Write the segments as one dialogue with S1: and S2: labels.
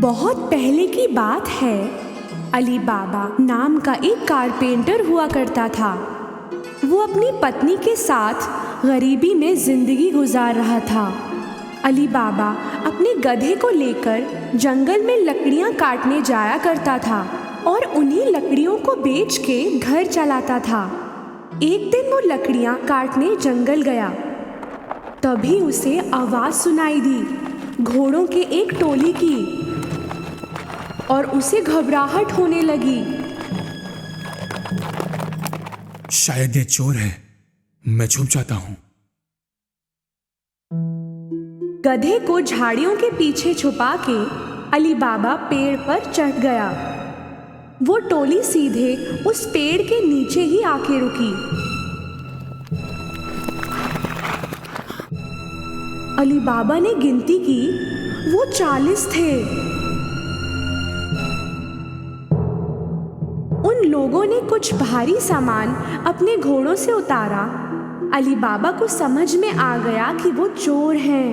S1: बहुत पहले की बात है। अली बाबा नाम का एक कारपेंटर हुआ करता था। वो अपनी पत्नी के साथ गरीबी में जिंदगी गुजार रहा था। अली बाबा अपने गधे को लेकर जंगल में लकड़ियां काटने जाया करता था और उन्हीं लकड़ियों को बेच के घर चलाता था। एक दिन वो लकड़ियां काटने जंगल गया। तभी उसे आवाज सुनाई दी घोड़ों के एक टोली की और उसे घबराहट होने लगी।
S2: शायद ये चोर है, मैं छुप जाता हूं।
S1: गधे को झाड़ियों के पीछे छुपा के अली बाबा पेड़ पर चढ़ गया। वो टोली सीधे उस पेड़ के नीचे ही आके रुकी। अली बाबा ने गिनती की, वो 40 थे। उन लोगों ने कुछ भारी सामान अपने घोड़ों से उतारा। अली बाबा को समझ में आ गया कि वो चोर हैं।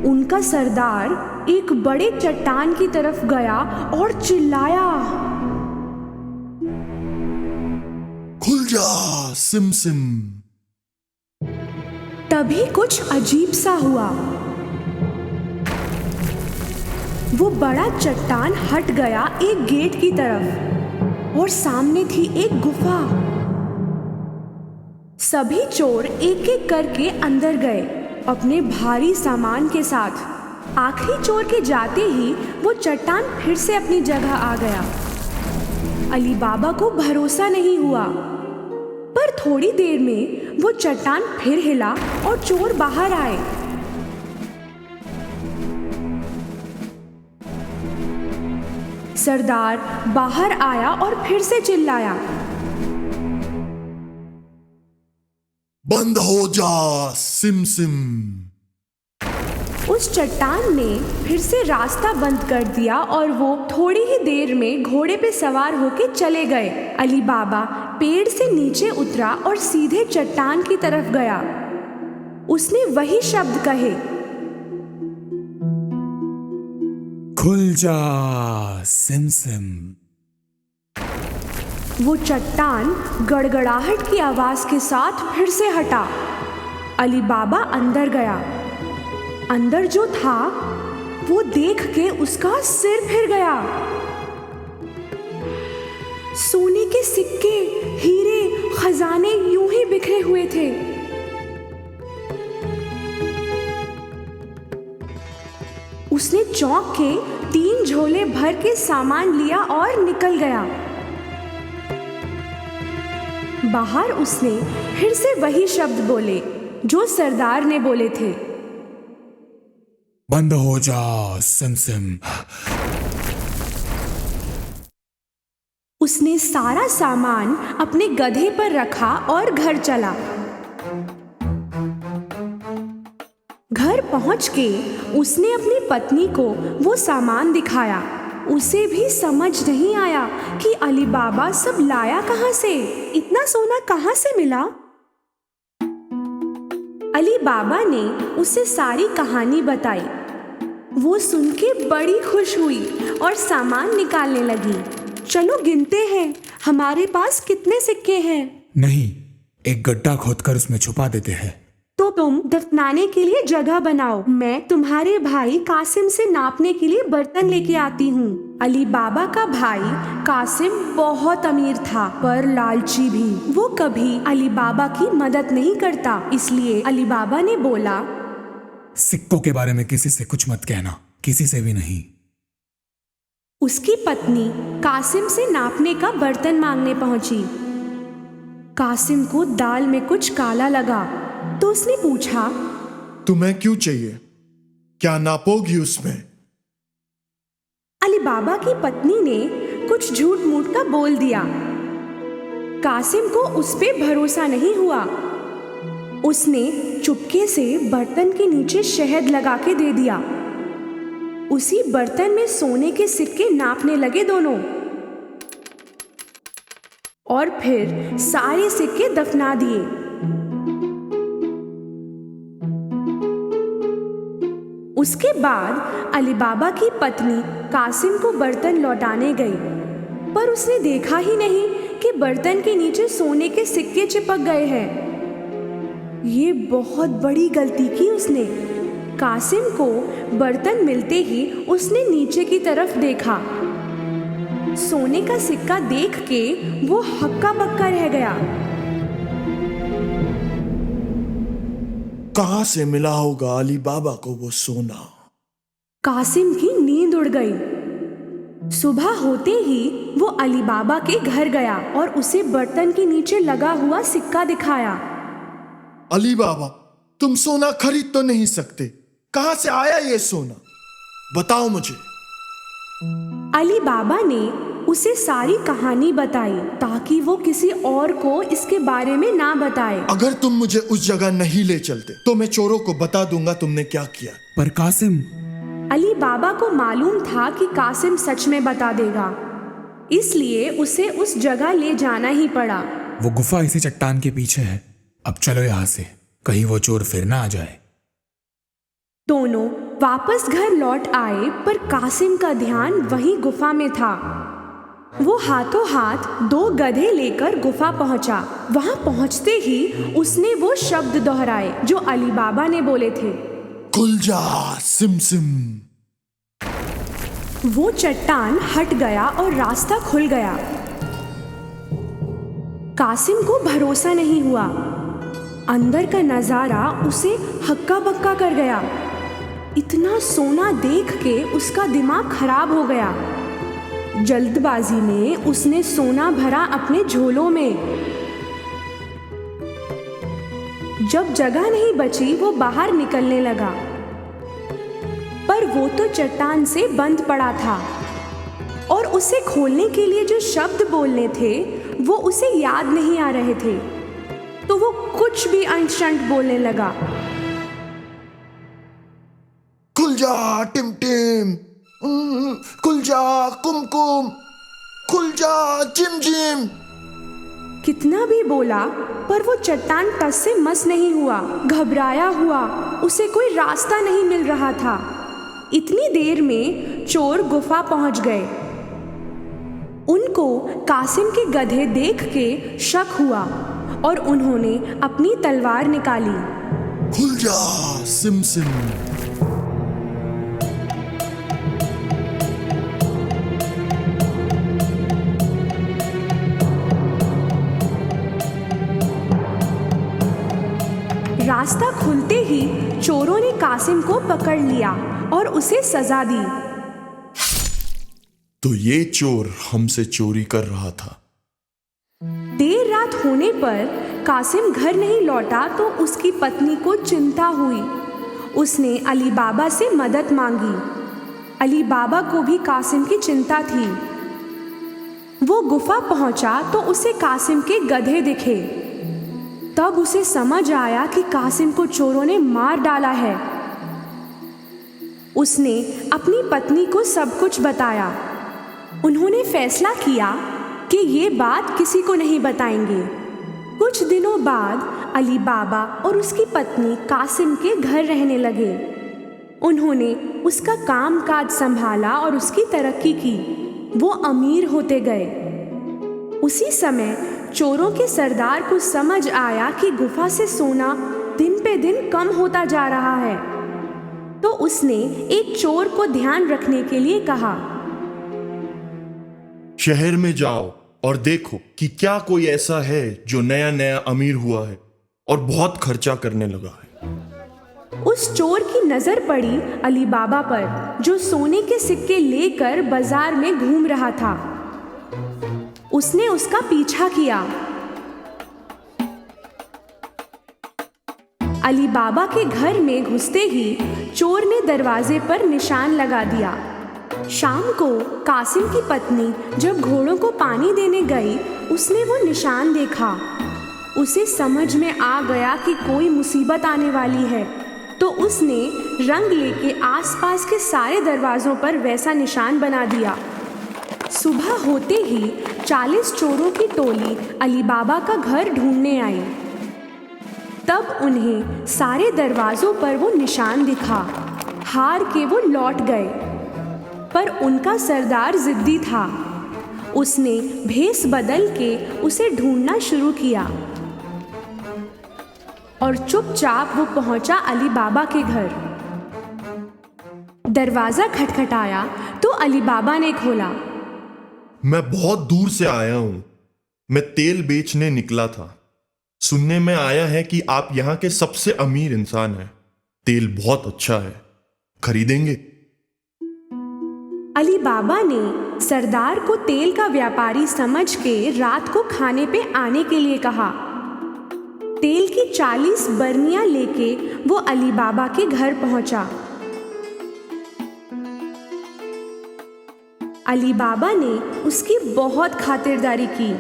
S1: उनका सरदार एक बड़े चट्टान की तरफ गया और चिल्लाया,
S3: खुल जा सिम सिम।
S1: तभी कुछ अजीब सा हुआ। वो बड़ा चट्टान हट गया एक गेट की तरफ और सामने थी एक गुफा। सभी चोर एक एक करके अंदर गए अपने भारी सामान के साथ। आखिरी चोर के जाते ही वो चट्टान फिर से अपनी जगह आ गया। अली बाबा को भरोसा नहीं हुआ, पर थोड़ी देर में वो चट्टान फिर हिला और चोर बाहर आए। सरदार बाहर आया और फिर से चिल्लाया,
S3: बंद हो जा सिम सिम।
S1: उस चट्टान ने फिर से रास्ता बंद कर दिया और वो थोड़ी ही देर में घोड़े पे सवार होके चले गए। अली बाबा पेड़ से नीचे उतरा और सीधे चट्टान की तरफ गया। उसने वही शब्द कहे,
S2: खुल जा सिम सिम।
S1: वो चट्टान गड़गड़ाहट की आवाज के साथ फिर से हटा। अली बाबा अंदर गया। अंदर जो था वो देख के उसका सिर फिर गया। सोने के सिक्के, हीरे, खजाने यूं ही बिखरे हुए थे। उसने चौंक के 3 झोले भर के सामान लिया और निकल गया। बाहर उसने फिर से वही शब्द बोले जो सरदार ने बोले थे,
S2: बंद हो जा सिम सिम।
S1: उसने सारा सामान अपने गधे पर रखा और घर चला। घर पहुंच के उसने अपनी पत्नी को वो सामान दिखाया। उसे भी समझ नहीं आया कि अली बाबा सब लाया कहां से, इतना सोना कहां से मिला। अली बाबा ने उसे सारी कहानी बताई। वो सुन के बड़ी खुश हुई और सामान निकालने लगी। चलो गिनते हैं, हमारे पास कितने सिक्के हैं।
S2: नहीं, एक गड्ढा खोदकर उसमें छुपा देते हैं।
S1: तो तुम दफनाने के लिए जगह बनाओ। मैं तुम्हारे भाई कासिम से नापने के लिए बर्तन लेके आती हूँ। अली बाबा का भाई कासिम बहुत अमीर था पर लालची भी। वो कभी अली बाबा की मदद नहीं करता, इसलिए अली बाबा ने बोला,
S2: सिक्कों के बारे में किसी से कुछ मत कहना, किसी से भी नहीं।
S1: उसकी पत्नी कासिम से नापने का बर्तन मांगने पहुंची। कासिम को दाल में कुछ काला लगा तो उसने पूछा,
S3: तुम्हें क्यों चाहिए? क्या नापोगी उसमें?
S1: अली बाबा की पत्नी ने कुछ झूठ मूठ का बोल दिया। कासिम को उस पे भरोसा नहीं हुआ। उसने चुपके से बर्तन के नीचे शहद लगा के दे दिया। उसी बर्तन में सोने के सिक्के नापने लगे दोनों और फिर सारे सिक्के दफना दिए। उसके बाद अली बाबा की पत्नी कासिम को बर्तन लौटाने गई, पर उसने देखा ही नहीं कि बर्तन के नीचे सोने के सिक्के चिपक गए हैं। ये बहुत बड़ी गलती की उसने। कासिम को बर्तन मिलते ही उसने नीचे की तरफ देखा। सोने का सिक्का देख के वो हक्का बक्का रह गया।
S3: कहां से मिला होगा अली बाबा को वो सोना?
S1: कासिम की नींद उड़ गई। सुबह होते ही वो अली बाबा के घर गया और उसे बर्तन के नीचे लगा हुआ सिक्का दिखाया।
S3: अली बाबा, तुम सोना खरीद तो नहीं सकते, कहां से आया ये सोना? बताओ मुझे।
S1: अली बाबा ने उसे सारी कहानी बताई ताकि वो किसी और को इसके बारे में ना बताए।
S3: अगर तुम मुझे उस जगह नहीं ले चलते तो मैं चोरों को बता दूंगा तुमने क्या किया।
S2: पर कासिम,
S1: अली बाबा को मालूम था कि कासिम सच में बता देगा, इसलिए उसे उस जगह ले जाना ही पड़ा।
S2: वो गुफा इसी चट्टान के पीछे है। अब चलो यहाँ से, कहीं वो चोर फिर ना आ जाए।
S1: दोनों वापस घर लौट आए, पर कासिम का ध्यान वहीं गुफा में था। वो हाथों हाथ 2 गधे लेकर गुफा पहुंचा। वहां पहुंचते ही उसने वो शब्द दोहराए जो अली बाबा ने बोले थे,
S3: खुल जा सिम सिम।
S1: वो चट्टान हट गया और रास्ता खुल गया। कासिम को भरोसा नहीं हुआ। अंदर का नजारा उसे हक्का बक्का कर गया। इतना सोना देख के उसका दिमाग खराब हो गया। जल्दबाजी में उसने सोना भरा अपने झोलों में। जब जगह नहीं बची वो बाहर निकलने लगा, पर वो तो चट्टान से बंद पड़ा था और उसे खोलने के लिए जो शब्द बोलने थे वो उसे याद नहीं आ रहे थे, तो वो कुछ भी अनशंट बोलने लगा।
S3: खुल जा टिम टिम, खुल जा कुमकुम, खुल जा जिम जिम।
S1: कितना भी बोला पर वो चट्टान टस से मस नहीं हुआ। घबराया हुआ, उसे कोई रास्ता नहीं मिल रहा था। इतनी देर में चोर गुफा पहुंच गए। उनको कासिम के गधे देख के शक हुआ और उन्होंने अपनी तलवार निकाली।
S3: खुल जा सिम सिम।
S1: रास्ता खुलते ही चोरों ने कासिम को पकड़ लिया और उसे सजा दी।
S3: तो ये चोर हमसे चोरी कर रहा था।
S1: देर रात होने पर कासिम घर नहीं लौटा तो उसकी पत्नी को चिंता हुई। उसने अली बाबा से मदद मांगी। अली बाबा को भी कासिम की चिंता थी। वो गुफा पहुंचा तो उसे कासिम के गधे दिखे। तब उसे समझ आया कि कासिम को चोरों ने मार डाला है। उसने अपनी पत्नी को सब कुछ बताया। उन्होंने फैसला किया कि ये बात किसी को नहीं बताएंगे। कुछ दिनों बाद अली बाबा और उसकी पत्नी कासिम के घर रहने लगे। उन्होंने उसका कामकाज संभाला और उसकी तरक्की की। वो अमीर होते गए। उसी समय चोरों के सरदार को समझ आया कि गुफा से सोना दिन पे दिन कम होता जा रहा है, तो उसने एक चोर को ध्यान रखने के लिए कहा,
S3: शहर में जाओ और देखो कि क्या कोई ऐसा है जो नया नया अमीर हुआ है और बहुत खर्चा करने लगा है।
S1: उस चोर की नजर पड़ी अली बाबा पर, जो सोने के सिक्के लेकर बाजार में घूम रहा था। उसने उसका पीछा किया। अली बाबा के घर में घुसते ही चोर ने दरवाजे पर निशान लगा दिया। शाम को कासिम की पत्नी जब घोड़ों को पानी देने गई, उसने वो निशान देखा। उसे समझ में आ गया कि कोई मुसीबत आने वाली है, तो उसने रंग लेके आसपास के सारे दरवाजों पर वैसा निशान बना दिया। सुबह होते ही 40 चोरों की टोली अली बाबा का घर ढूंढने आई। तब उन्हें सारे दरवाजों पर वो निशान दिखा। हार के वो लौट गए। पर उनका सरदार जिद्दी था। उसने भेष बदल के उसे ढूंढना शुरू किया और चुपचाप वो पहुंचा अली बाबा के घर। दरवाजा खटखटाया तो अली बाबा ने खोला।
S3: मैं बहुत दूर से आया हूं। मैं तेल बेचने निकला था। सुनने में आया है कि आप यहाँ के सबसे अमीर इंसान हैं। तेल बहुत अच्छा है, खरीदेंगे?
S1: अली बाबा ने सरदार को तेल का व्यापारी समझ के रात को खाने पे आने के लिए कहा। तेल की 40 बरनियां लेके वो अली बाबा के घर पहुंचा। अली बाबा ने उसकी बहुत खातिरदारी की।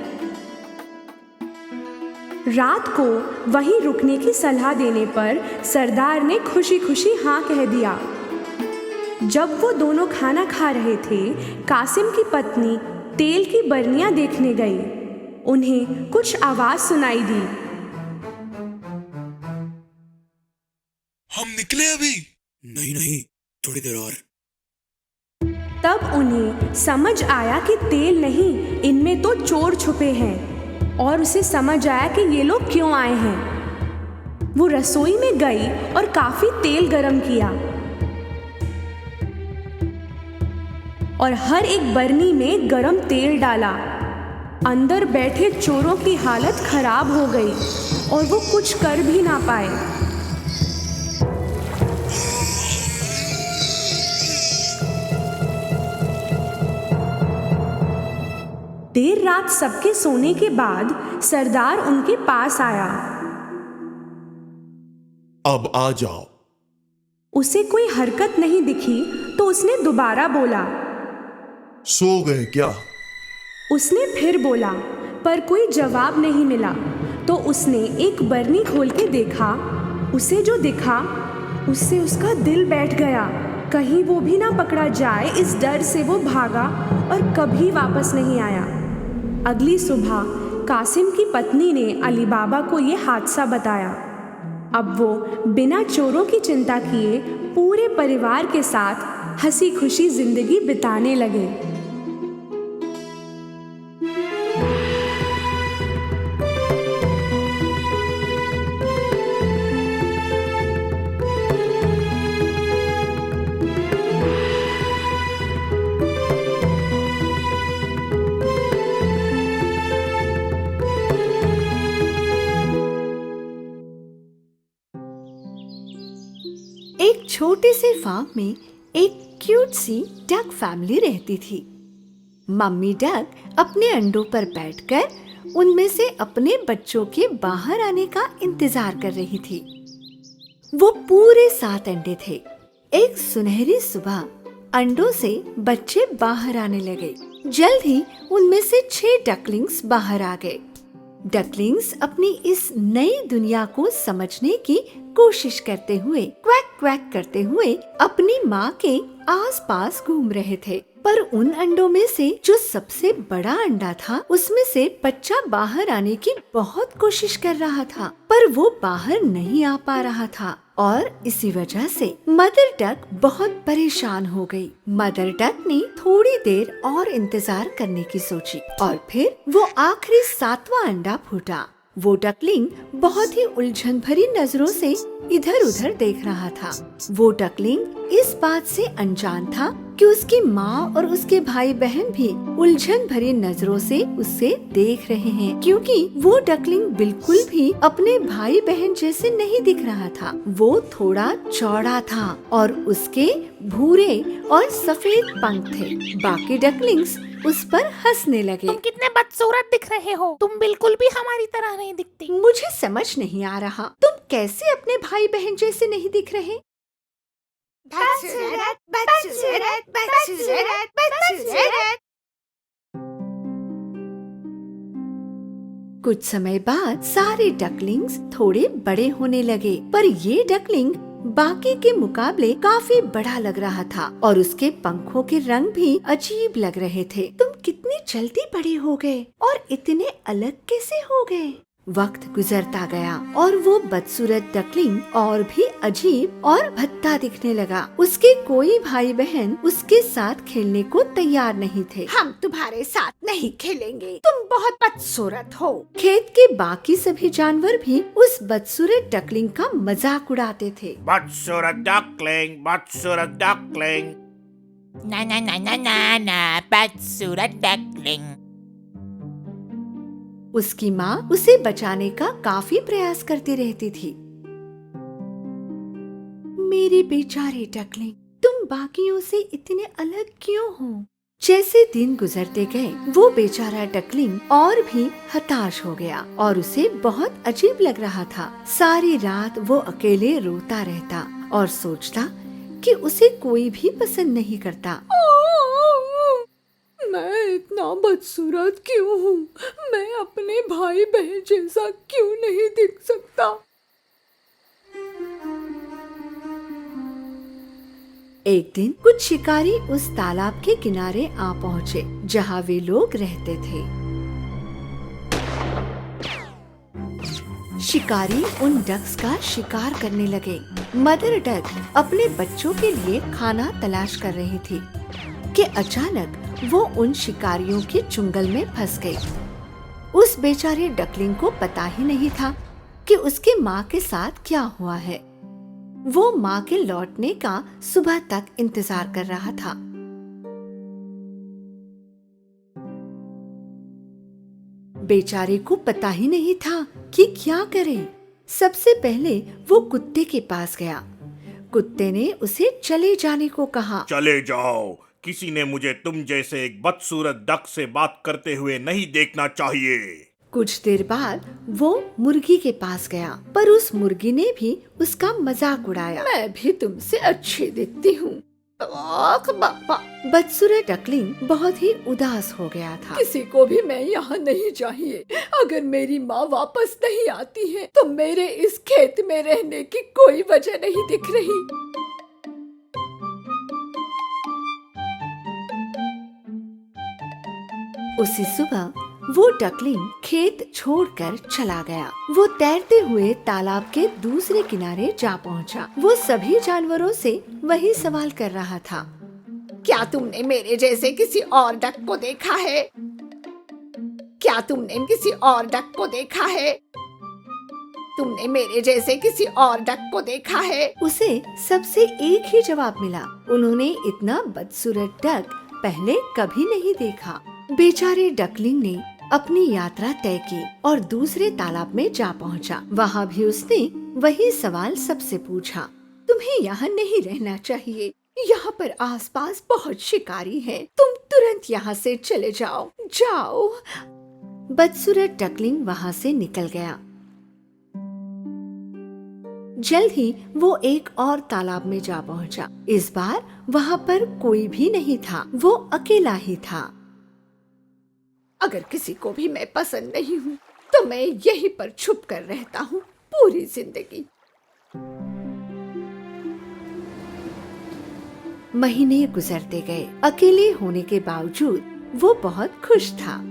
S1: रात को वहीं रुकने की सलाह देने पर सरदार ने खुशी खुशी हाँ कह दिया। जब वो दोनों खाना खा रहे थे, कासिम की पत्नी तेल की बरनियां देखने गई। उन्हें कुछ आवाज सुनाई दी।
S2: हम निकले अभी? नहीं नहीं, थोड़ी देर और।
S1: तब उन्हें समझ आया कि तेल नहीं, इनमें तो चोर छुपे हैं और उसे समझ आया कि ये लोग क्यों आए हैं। वो रसोई में गई और काफी तेल गरम किया और हर एक बरनी में गरम तेल डाला। अंदर बैठे चोरों की हालत खराब हो गई और वो कुछ कर भी ना पाए। देर रात सबके सोने के बाद सरदार उनके पास आया।
S3: अब आ जाओ।
S1: उसे कोई हरकत नहीं दिखी तो उसने दोबारा बोला।
S3: सो गए क्या?
S1: उसने फिर बोला, पर कोई जवाब नहीं मिला। तो उसने एक बरनी खोल के देखा। उसे जो दिखा उससे उसका दिल बैठ गया। कहीं वो भी ना पकड़ा जाए, इस डर से वो भागा और कभी वापस नहीं आया। अगली सुबह कासिम की पत्नी ने अली बाबा को ये हादसा बताया। अब वो बिना चोरों की चिंता किए पूरे परिवार के साथ हंसी खुशी जिंदगी बिताने लगे।
S4: एक छोटे से फार्म में एक क्यूट सी डक फैमिली रहती थी। मम्मी डक अपने अंडों पर बैठकर उनमें से अपने बच्चों के बाहर आने का इंतजार कर रही थी। वो पूरे 7 अंडे थे। एक सुनहरी सुबह अंडों से बच्चे बाहर आने लगे। जल्द ही उनमें से 6 डकलिंग्स बाहर आ गए। डकलिंग्स अपनी इस नई दुनिया को समझने की कोशिश करते हुए क्वैक क्वैक करते हुए अपनी माँ के आसपास घूम रहे थे। पर उन अंडों में से जो सबसे बड़ा अंडा था, उसमें से बच्चा बाहर आने की बहुत कोशिश कर रहा था, पर वो बाहर नहीं आ पा रहा था और इसी वजह से मदर डक बहुत परेशान हो गई। मदर डक ने थोड़ी देर और इंतजार करने की सोची और फिर वो आखिरी 7वां अंडा फूटा। वो डकलिंग बहुत ही उलझन भरी नजरों से इधर उधर देख रहा था। वो डकलिंग इस बात से अनजान था कि उसकी माँ और उसके भाई बहन भी उलझन भरी नजरों से उसे देख रहे हैं, क्योंकि वो डकलिंग बिल्कुल भी अपने भाई बहन जैसे नहीं दिख रहा था। वो थोड़ा चौड़ा था और उसके भूरे और सफेद पंख थे। बाकी डकलिंग्स उस पर हंसने लगे।
S5: तुम कितने बदसूरत दिख रहे हो, तुम बिल्कुल भी हमारी तरह नहीं दिखती।
S4: मुझे समझ नहीं आ रहा, तुम कैसे अपने भाई बहन जैसे नहीं दिख रहे?
S5: बदसूरत, बदसूरत, बदसूरत, बदसूरत।
S4: कुछ समय बाद सारे डकलिंग्स थोड़े बड़े होने लगे, पर ये डकलिंग बाकी के मुकाबले काफी बड़ा लग रहा था और उसके पंखों के रंग भी अजीब लग रहे थे। तुम कितनी जल्दी बड़े हो गए और इतने अलग कैसे हो गए? वक्त गुजरता गया और वो बदसूरत डकलिंग और भी अजीब और भद्दा दिखने लगा। उसके कोई भाई बहन उसके साथ खेलने को तैयार नहीं थे।
S5: हम तुम्हारे साथ नहीं खेलेंगे, तुम बहुत बदसूरत हो।
S4: खेत के बाकी सभी जानवर भी उस बदसूरत डकलिंग का मजाक उड़ाते थे।
S6: बदसूरत डकलिंग, बदसूरत डकलिंग।
S5: ना ना ना ना ना ना, बदसूरत डकलिंग।
S4: उसकी माँ उसे बचाने का काफी प्रयास करती रहती थी। मेरे बेचारे डकलिंग, तुम बाकियों से इतने अलग क्यों हो? जैसे दिन गुजरते गए वो बेचारा डकलिंग और भी हताश हो गया और उसे बहुत अजीब लग रहा था। सारी रात वो अकेले रोता रहता और सोचता कि उसे कोई भी पसंद नहीं करता।
S1: मैं इतना बदसूरत क्यों हूँ? मैं अपने भाई बहन जैसा क्यों नहीं दिख सकता?
S4: एक दिन कुछ शिकारी उस तालाब के किनारे आ पहुँचे जहाँ वे लोग रहते थे। शिकारी उन डक्स का शिकार करने लगे। मदर डक अपने बच्चों के लिए खाना तलाश कर रही थी कि अचानक वो उन शिकारियों के चुंगल में फंस गई। उस बेचारे डकलिंग को पता ही नहीं था कि उसके माँ के साथ क्या हुआ है। वो माँ के लौटने का सुबह तक इंतजार कर रहा था। बेचारे को पता ही नहीं था कि क्या करे। सबसे पहले वो कुत्ते के पास गया। कुत्ते ने उसे चले जाने को कहा।
S6: चले जाओ, किसी ने मुझे तुम जैसे एक बदसूरत डक से बात करते हुए नहीं देखना चाहिए।
S4: कुछ देर बाद वो मुर्गी के पास गया, पर उस मुर्गी ने भी उसका मजाक उड़ाया।
S1: मैं भी तुमसे अच्छी दिखती हूँ।
S4: बदसूरत डकलिंग बहुत ही उदास हो गया था।
S1: किसी को भी मैं यहाँ नहीं चाहिए। अगर मेरी माँ वापस नहीं आती है तो मेरे इस खेत में रहने की कोई वजह नहीं दिख रही।
S4: उसी सुबह वो डकलिंग खेत छोड़कर चला गया। वो तैरते हुए तालाब के दूसरे किनारे जा पहुंचा। वो सभी जानवरों से वही सवाल कर रहा था।
S5: क्या तुमने मेरे जैसे किसी और डक को देखा है? क्या तुमने किसी और डक को देखा है? तुमने मेरे जैसे किसी और डक को देखा है?
S4: उसे सबसे एक ही जवाब मिला। उन्होंने इतना बदसूरत डक पहले कभी नहीं देखा। बेचारे डकलिंग ने अपनी यात्रा तय की और दूसरे तालाब में जा पहुंचा। वहाँ भी उसने वही सवाल सबसे पूछा।
S1: तुम्हें यहाँ नहीं रहना चाहिए। यहाँ पर आसपास बहुत शिकारी हैं। तुम तुरंत यहाँ से चले जाओ। जाओ।
S4: बदसूरत डकलिंग वहाँ से निकल गया। जल्द ही वो एक और तालाब में जा पहुंचा। इस बार वहाँ पर कोई भी नहीं था। वो अकेला ही था।
S1: अगर किसी को भी मैं पसंद नहीं हूँ तो मैं यहीं पर छुप कर रहता हूँ पूरी जिंदगी।
S4: महीने गुजरते गए। अकेले होने के बावजूद वो बहुत खुश था।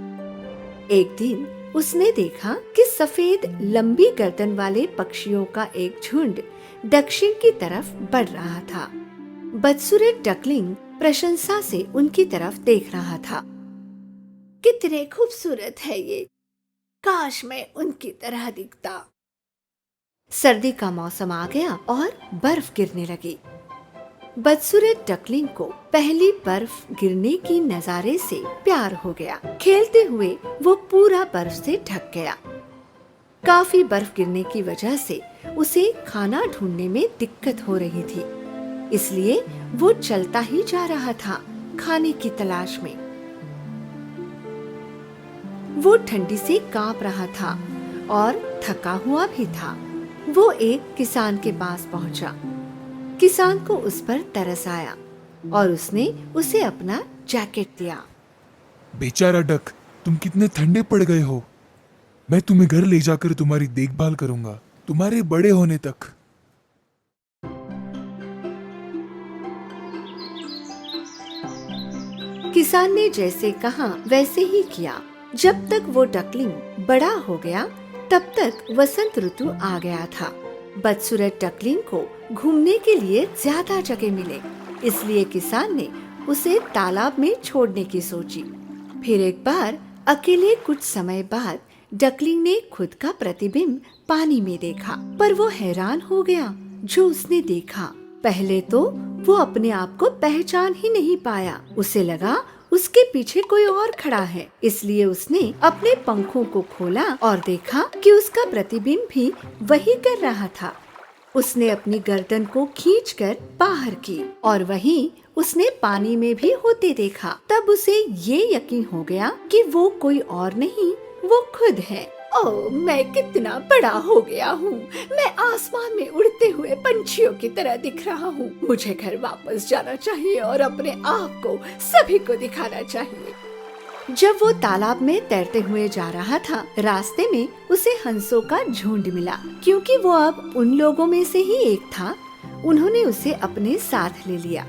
S4: एक दिन उसने देखा कि सफेद लंबी गर्दन वाले पक्षियों का एक झुंड दक्षिण की तरफ बढ़ रहा था। बदसूरत डकलिंग प्रशंसा से उनकी तरफ देख रहा था।
S1: कितने खूबसूरत है ये। काश मैं उनकी तरह दिखता।
S4: सर्दी का मौसम आ गया और बर्फ गिरने लगी। बदसूरत डकलिंग को पहली बर्फ गिरने की नजारे से प्यार हो गया। खेलते हुए वो पूरा बर्फ से ढक गया। काफी बर्फ गिरने की वजह से उसे खाना ढूंढने में दिक्कत हो रही थी, इसलिए वो चलता ही जा रहा था खाने की तलाश में। वो ठंडी से कांप रहा था और थका हुआ भी था। वो एक किसान के पास पहुंचा। किसान को उस पर तरस आया और उसने उसे अपना जैकेट दिया।
S2: बेचारा डक, तुम कितने ठंडे पड़ गए हो। मैं तुम्हें घर ले जाकर तुम्हारी देखभाल करूंगा, तुम्हारे बड़े होने तक।
S4: किसान ने जैसे कहा वैसे ही किया। जब तक वो डकलिंग बड़ा हो गया तब तक वसंत ऋतु आ गया था। बदसूरत डकलिंग को घूमने के लिए ज्यादा जगह मिले, इसलिए किसान ने उसे तालाब में छोड़ने की सोची। फिर एक बार अकेले कुछ समय बाद डकलिंग ने खुद का प्रतिबिंब पानी में देखा, पर वो हैरान हो गया जो उसने देखा। पहले तो वो अपने आप को पहचान ही नहीं पाया। उसे लगा उसके पीछे कोई और खड़ा है, इसलिए उसने अपने पंखों को खोला और देखा कि उसका प्रतिबिंब भी वही कर रहा था। उसने अपनी गर्दन को खींचकर बाहर की और वहीं उसने पानी में भी होते देखा। तब उसे ये यकीन हो गया कि वो कोई और नहीं, वो खुद है।
S5: ओह, मैं कितना बड़ा हो गया हूँ। मैं आसमान में उड़ते हुए पंछियों की तरह दिख रहा हूँ। मुझे घर वापस जाना चाहिए और अपने आप को सभी को दिखाना चाहिए।
S4: जब वो तालाब में तैरते हुए जा रहा था, रास्ते में उसे हंसों का झुंड मिला। क्योंकि वो अब उन लोगों में से ही एक था, उन्होंने उसे अपने साथ ले लिया।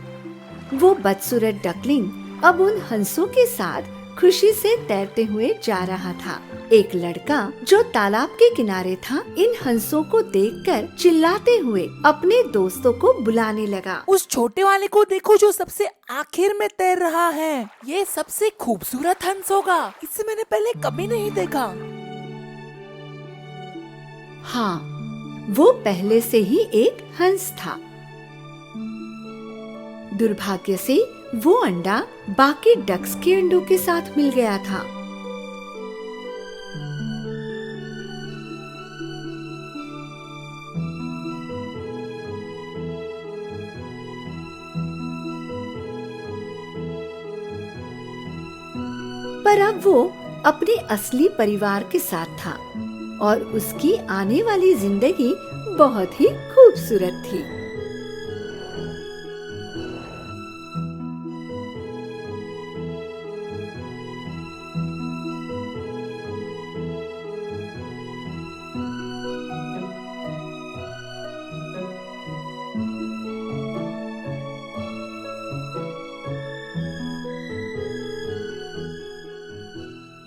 S4: वो बदसूरत डकलिंग अब उन हंसों के साथ खुशी से तैरते हुए जा रहा था। एक लड़का जो तालाब के किनारे था, इन हंसों को देखकर चिल्लाते हुए अपने दोस्तों को बुलाने लगा।
S7: उस छोटे वाले को देखो जो सबसे आखिर में तैर रहा है। ये सबसे खूबसूरत हंस होगा, इसे मैंने पहले कभी नहीं देखा।
S4: हाँ, वो पहले से ही एक हंस था। दुर्भाग्य से वो अंडा बाकी डक्स के अंडों के साथ मिल गया था। पर अब वो अपने असली परिवार के साथ था और उसकी आने वाली जिंदगी बहुत ही खूबसूरत थी।